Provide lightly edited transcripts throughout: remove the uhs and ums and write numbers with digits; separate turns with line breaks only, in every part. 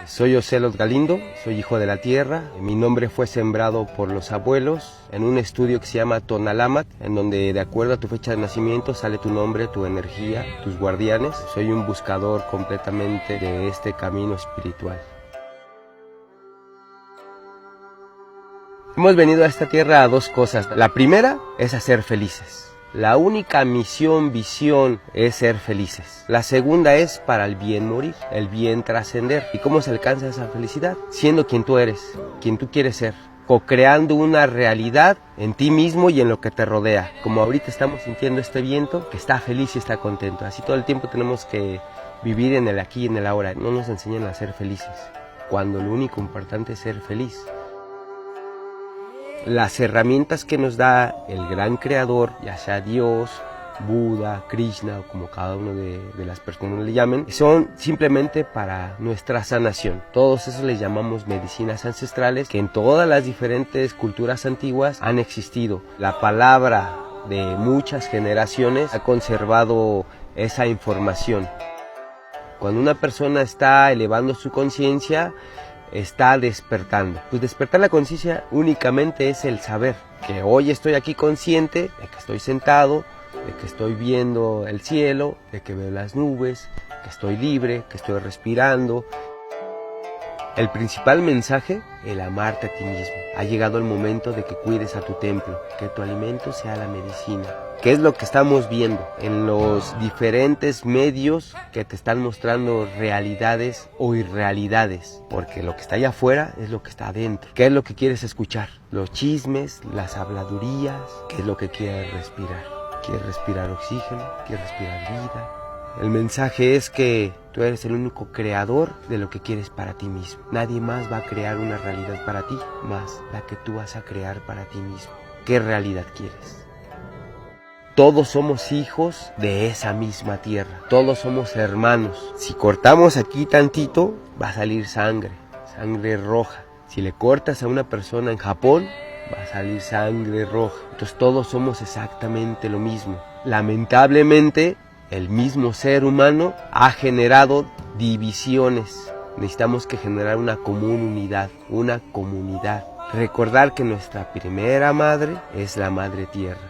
Soy Ocelot Galindo, soy hijo de la tierra. Mi nombre fue sembrado por los abuelos en un estudio que se llama Tonalamat, en donde de acuerdo a tu fecha de nacimiento sale tu nombre, tu energía, tus guardianes. Soy un buscador completamente de este camino espiritual. Hemos venido a esta tierra a dos cosas. La primera es a ser felices. La única misión, visión es ser felices. La segunda es para el bien morir, el bien trascender. ¿Y cómo se alcanza esa felicidad? Siendo quien tú eres, quien tú quieres ser. Co-creando una realidad en ti mismo y en lo que te rodea. Como ahorita estamos sintiendo este viento que está feliz y está contento. Así todo el tiempo tenemos que vivir en el aquí y en el ahora. No nos enseñan a ser felices, cuando lo único importante es ser feliz. Las herramientas que nos da el gran creador, ya sea Dios, Buda, Krishna o como cada uno de las personas le llamen, son simplemente para nuestra sanación. Todos esos les llamamos medicinas ancestrales que en todas las diferentes culturas antiguas han existido. La palabra de muchas generaciones ha conservado esa información. Cuando una persona está elevando su conciencia, está despertando. Pues despertar la conciencia únicamente es el saber que hoy estoy aquí consciente de que estoy sentado, de que estoy viendo el cielo, de que veo las nubes, que estoy libre, que estoy respirando. El principal mensaje, el amarte a ti mismo. Ha llegado el momento de que cuides a tu templo, que tu alimento sea la medicina. ¿Qué es lo que estamos viendo en los diferentes medios que te están mostrando realidades o irrealidades? Porque lo que está allá afuera es lo que está adentro. ¿Qué es lo que quieres escuchar? Los chismes, las habladurías. ¿Qué es lo que quieres respirar? ¿Quieres respirar oxígeno? ¿Quieres respirar vida? El mensaje es que tú eres el único creador de lo que quieres para ti mismo. Nadie más va a crear una realidad para ti, más la que tú vas a crear para ti mismo. ¿Qué realidad quieres? Todos somos hijos de esa misma tierra. Todos somos hermanos. Si cortamos aquí tantito, va a salir sangre, sangre roja. Si le cortas a una persona en Japón, va a salir sangre roja. Entonces todos somos exactamente lo mismo. Lamentablemente, el mismo ser humano ha generado divisiones. Necesitamos que generar una común unidad, una comunidad. Recordar que nuestra primera madre es la madre tierra.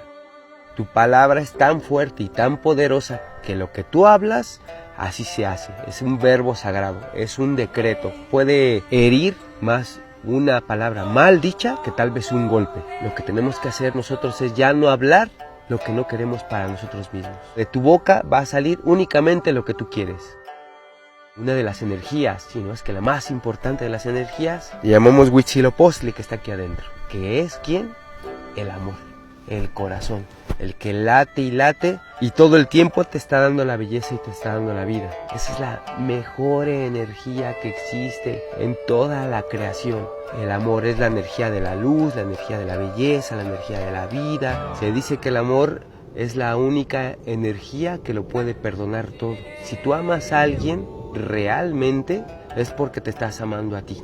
Tu palabra es tan fuerte y tan poderosa que lo que tú hablas, así se hace. Es un verbo sagrado, es un decreto. Puede herir más una palabra mal dicha que tal vez un golpe. Lo que tenemos que hacer nosotros es ya no hablar lo que no queremos para nosotros mismos. De tu boca va a salir únicamente lo que tú quieres. Una de las energías, si no es que la más importante de las energías, le llamamos Huitzilopochtli, que está aquí adentro. ¿Que es quién? El amor, el corazón, el que late y late y todo el tiempo te está dando la belleza y te está dando la vida. Esa es la mejor energía que existe en toda la creación. El amor es la energía de la luz, la energía de la belleza, la energía de la vida. Se dice que el amor es la única energía que lo puede perdonar todo. Si tú amas a alguien, realmente es porque te estás amando a ti.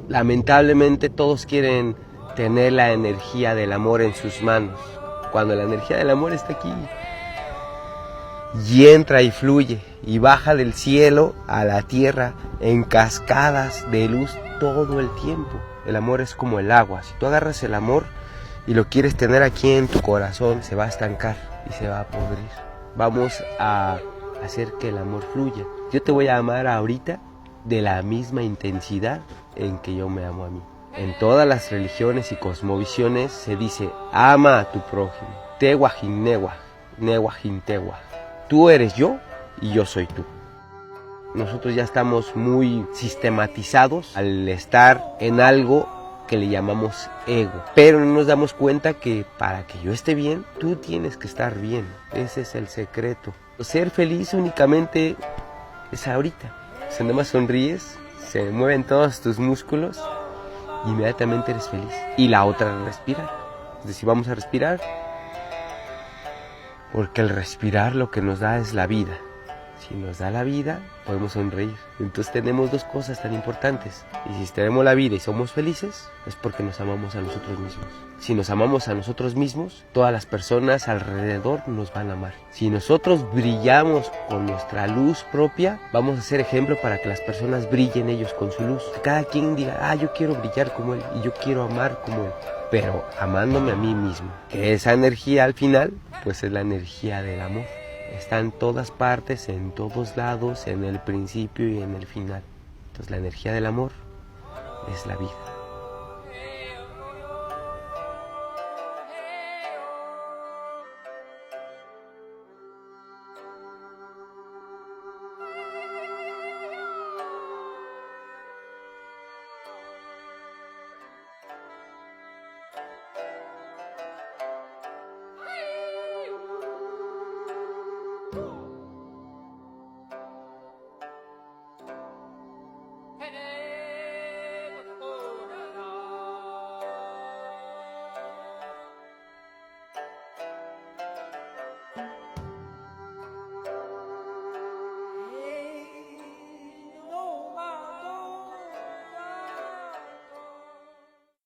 Lamentablemente todos quieren tener la energía del amor en sus manos, cuando la energía del amor está aquí. Y entra y fluye y baja del cielo a la tierra en cascadas de luz todo el tiempo. El amor es como el agua. Si tú agarras el amor y lo quieres tener aquí en tu corazón, se va a estancar y se va a podrir. Vamos a hacer que el amor fluya. Yo te voy a amar ahorita de la misma intensidad en que yo me amo a mí. En todas las religiones y cosmovisiones se dice, ama a tu prójimo. Tewa hin newa, newa hin tewa. Tú eres yo y yo soy tú. Nosotros ya estamos muy sistematizados al estar en algo que le llamamos ego. Pero no nos damos cuenta que para que yo esté bien, tú tienes que estar bien. Ese es el secreto. Ser feliz únicamente es ahorita. Si nada más sonríes, se mueven todos tus músculos, inmediatamente eres feliz. Y la otra, respirar. Es decir, vamos a respirar, porque el respirar lo que nos da es la vida. Si nos da la vida, podemos sonreír. Entonces tenemos dos cosas tan importantes. Y si tenemos la vida y somos felices, es porque nos amamos a nosotros mismos. Si nos amamos a nosotros mismos, todas las personas alrededor nos van a amar. Si nosotros brillamos con nuestra luz propia, vamos a ser ejemplo para que las personas brillen ellos con su luz. Que cada quien diga, yo quiero brillar como él y yo quiero amar como él, pero amándome a mí mismo. Que esa energía al final, pues es la energía del amor. Está en todas partes, en todos lados, en el principio y en el final. Entonces la energía del amor es la vida.